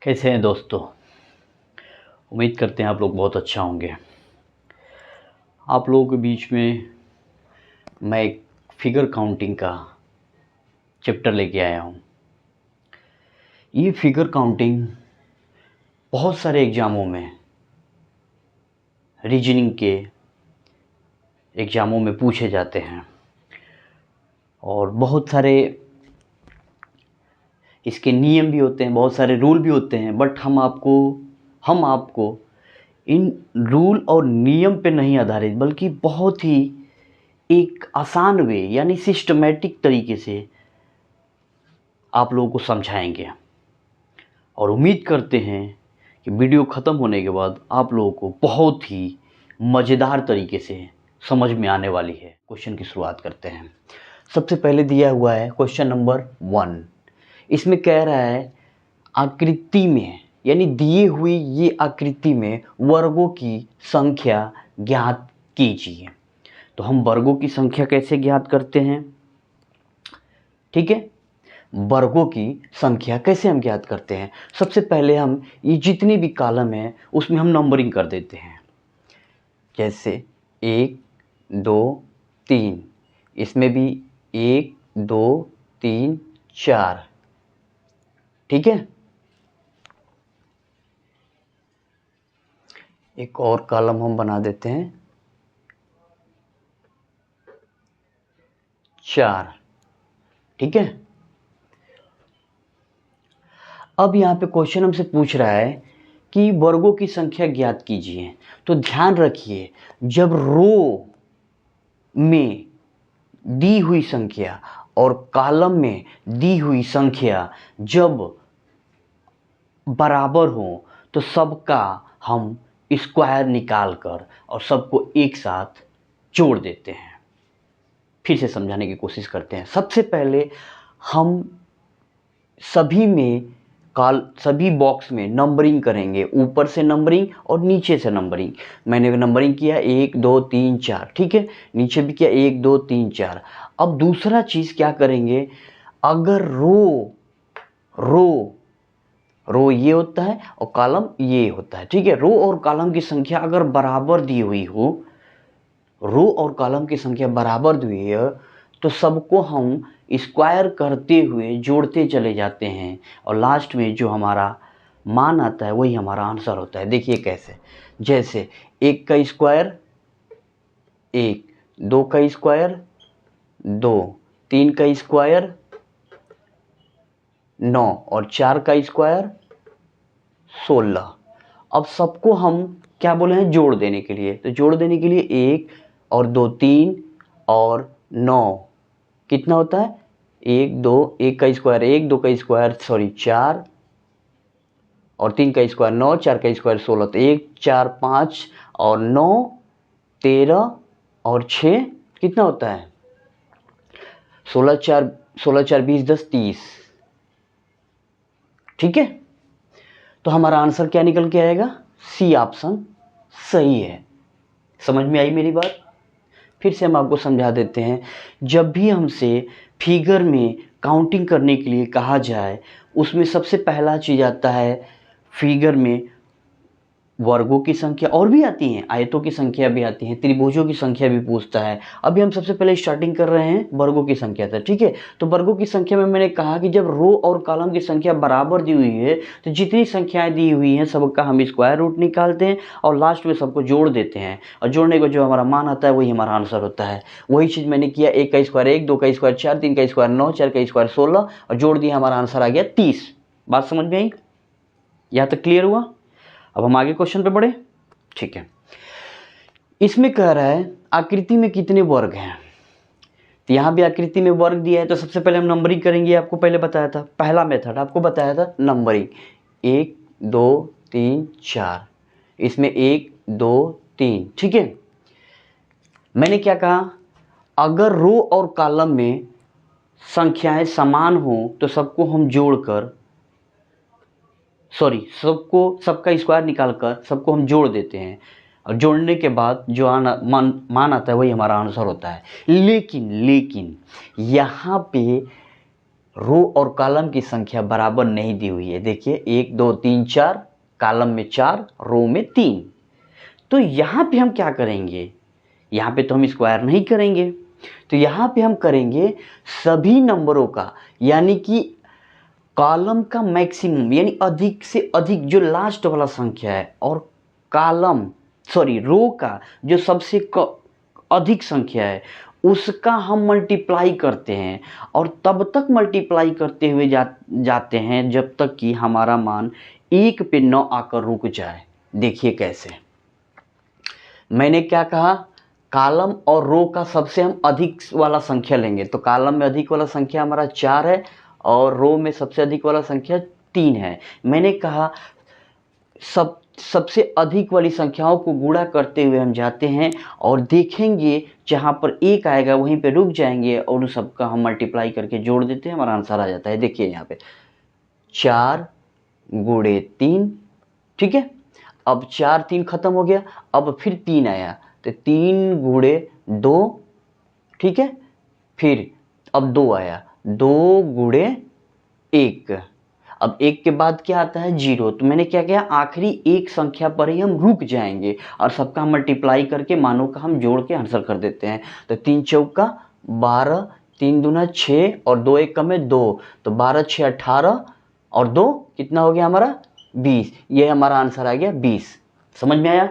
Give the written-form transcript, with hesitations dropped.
कैसे हैं दोस्तों। उम्मीद करते हैं आप लोग बहुत अच्छा होंगे। आप लोगों के बीच में मैं एक फिगर काउंटिंग का चैप्टर लेके आया हूँ। ये फिगर काउंटिंग बहुत सारे एग्ज़ामों में, रीजनिंग के एग्ज़ामों में पूछे जाते हैं और बहुत सारे इसके नियम भी होते हैं, बहुत सारे रूल भी होते हैं। बट हम आपको इन रूल और नियम पे नहीं आधारित, बल्कि बहुत ही एक आसान वे यानी सिस्टमेटिक तरीके से आप लोगों को समझाएंगे और उम्मीद करते हैं कि वीडियो ख़त्म होने के बाद आप लोगों को बहुत ही मज़ेदार तरीके से समझ में आने वाली है। क्वेश्चन की शुरुआत करते हैं। सबसे पहले दिया हुआ है क्वेश्चन नंबर 1। इसमें कह रहा है आकृति में, यानी दिए हुई ये आकृति में वर्गों की संख्या ज्ञात कीजिए। तो हम वर्गों की संख्या कैसे ज्ञात करते हैं? ठीक है, वर्गों की संख्या कैसे हम ज्ञात करते हैं? सबसे पहले हम ये जितने भी कॉलम हैं उसमें हम नंबरिंग कर देते हैं। जैसे 1 2 3, इसमें भी 1 2 3 4। ठीक है, एक और कॉलम हम बना देते हैं 4। ठीक है, अब यहाँ पे क्वेश्चन हमसे पूछ रहा है कि वर्गों की संख्या ज्ञात कीजिए। तो ध्यान रखिए, जब रो में दी हुई संख्या और कॉलम में दी हुई संख्या जब बराबर हो तो सबका हम स्क्वायर निकाल कर और सबको एक साथ जोड़ देते हैं। फिर से समझाने की कोशिश करते हैं। सबसे पहले हम सभी बॉक्स में नंबरिंग करेंगे, ऊपर से नंबरिंग और नीचे से नंबरिंग। मैंने नंबरिंग किया 1 2 3 4। ठीक है, नीचे भी किया 1 2 3 4। अब दूसरा चीज़ क्या करेंगे, अगर रो ये होता है और कॉलम ये होता है। ठीक है, रो और कॉलम की संख्या अगर बराबर दी हुई हो, रो और कॉलम की संख्या बराबर दी हुई है, तो सबको हम स्क्वायर करते हुए जोड़ते चले जाते हैं और लास्ट में जो हमारा मान आता है वही हमारा आंसर होता है। देखिए कैसे, जैसे 1 का स्क्वायर 1, 2 का स्क्वायर 2, 3 का स्क्वायर 9 और 4 का स्क्वायर 16। अब सबको हम क्या बोले हैं, जोड़ देने के लिए। तो जोड़ देने के लिए 1 और 2 3 और 9 कितना होता है, 1 2, 1 का स्क्वायर 1, 2 का स्क्वायर 4 और 3 का स्क्वायर 9, 4 का स्क्वायर 16। तो 1 4 5 और 9 13 और 6 कितना होता है, 16 4 20 10 30। ठीक है, तो हमारा आंसर क्या निकल के आएगा, सी ऑप्शन सही है। समझ में आई मेरी बात? फिर से हम आपको समझा देते हैं। जब भी हमसे फिगर में काउंटिंग करने के लिए कहा जाए, उसमें सबसे पहला चीज़ आता है फिगर में वर्गों की संख्या, और भी आती हैं, आयतों की संख्या भी आती है, त्रिभुजों की संख्या भी पूछता है। अभी हम सबसे पहले स्टार्टिंग कर रहे हैं वर्गों की संख्या से। ठीक है, तो वर्गों की संख्या में मैंने कहा कि जब रो और कॉलम की संख्या बराबर दी हुई है तो जितनी संख्याएं दी हुई हैं सबका हम स्क्वायर रूट निकालते हैं और लास्ट में सबको जोड़ देते हैं और जोड़ने को जो हमारा मान आता है वही हमारा आंसर होता है। वही चीज़ मैंने किया, 1 का स्क्वायर 1, 2 का स्क्वायर 4, 3 का स्क्वायर 9, 4 का स्क्वायर 16 और जोड़ दिया, हमारा आंसर आ गया 30। बात समझ में आई? यहाँ तक क्लियर हुआ? अब हम आगे क्वेश्चन पे बढ़े। ठीक है, इसमें कह रहा है आकृति में कितने वर्ग हैं। तो यहाँ भी आकृति में वर्ग दिया है, तो सबसे पहले हम नंबरिंग करेंगे। आपको पहले बताया था, पहला मेथड आपको बताया था नंबरिंग, 1 2 3 4, इसमें 1 2 3। ठीक है, मैंने क्या कहा, अगर रो और कॉलम में संख्याएं समान हो तो सबको हम जोड़कर सबका स्क्वायर निकालकर सबको हम जोड़ देते हैं और जोड़ने के बाद जो मान आता है वही हमारा आंसर होता है। लेकिन यहाँ पे रो और कॉलम की संख्या बराबर नहीं दी हुई है। देखिए 1 2 3 4, कॉलम में 4, रो में 3। तो यहाँ पे हम क्या करेंगे, यहाँ पे तो हम स्क्वायर नहीं करेंगे, तो यहाँ पे हम करेंगे सभी नंबरों का, यानी कि कॉलम का मैक्सिमम यानी अधिक से अधिक जो लास्ट वाला संख्या है, और रो का जो सबसे अधिक संख्या है उसका हम मल्टीप्लाई करते हैं, और तब तक मल्टीप्लाई करते हुए जाते हैं जब तक कि हमारा मान 1 पे 9 आकर रुक जाए। देखिए कैसे, मैंने क्या कहा, कॉलम और रो का सबसे हम अधिक वाला संख्या लेंगे, तो कॉलम में अधिक वाला संख्या हमारा 4 है और रो में सबसे अधिक वाला संख्या 3 है। मैंने कहा सबसे अधिक वाली संख्याओं को गुणा करते हुए हम जाते हैं और देखेंगे जहाँ पर 1 आएगा वहीं पे रुक जाएंगे और उन सबका हम मल्टीप्लाई करके जोड़ देते हैं, हमारा आंसर आ जाता है। देखिए यहाँ पे 4 गुणे 3, ठीक है। अब 4 3 खत्म हो गया, अब फिर 3 आया, तो 3 गुणे 2, ठीक है। फिर अब 2 आया, 2 गुणे 1, अब 1 के बाद क्या आता है 0, तो मैंने क्या किया, आखिरी एक संख्या पर ही हम रुक जाएंगे और सबका हम मल्टीप्लाई करके मानों का हम जोड़ के आंसर कर देते हैं। तो 3 चौका 12, 3 दूना 6 और 2 1 कम है 2, तो 12 6 18 और 2 कितना हो गया हमारा 20। ये हमारा आंसर आ गया 20। समझ में आया?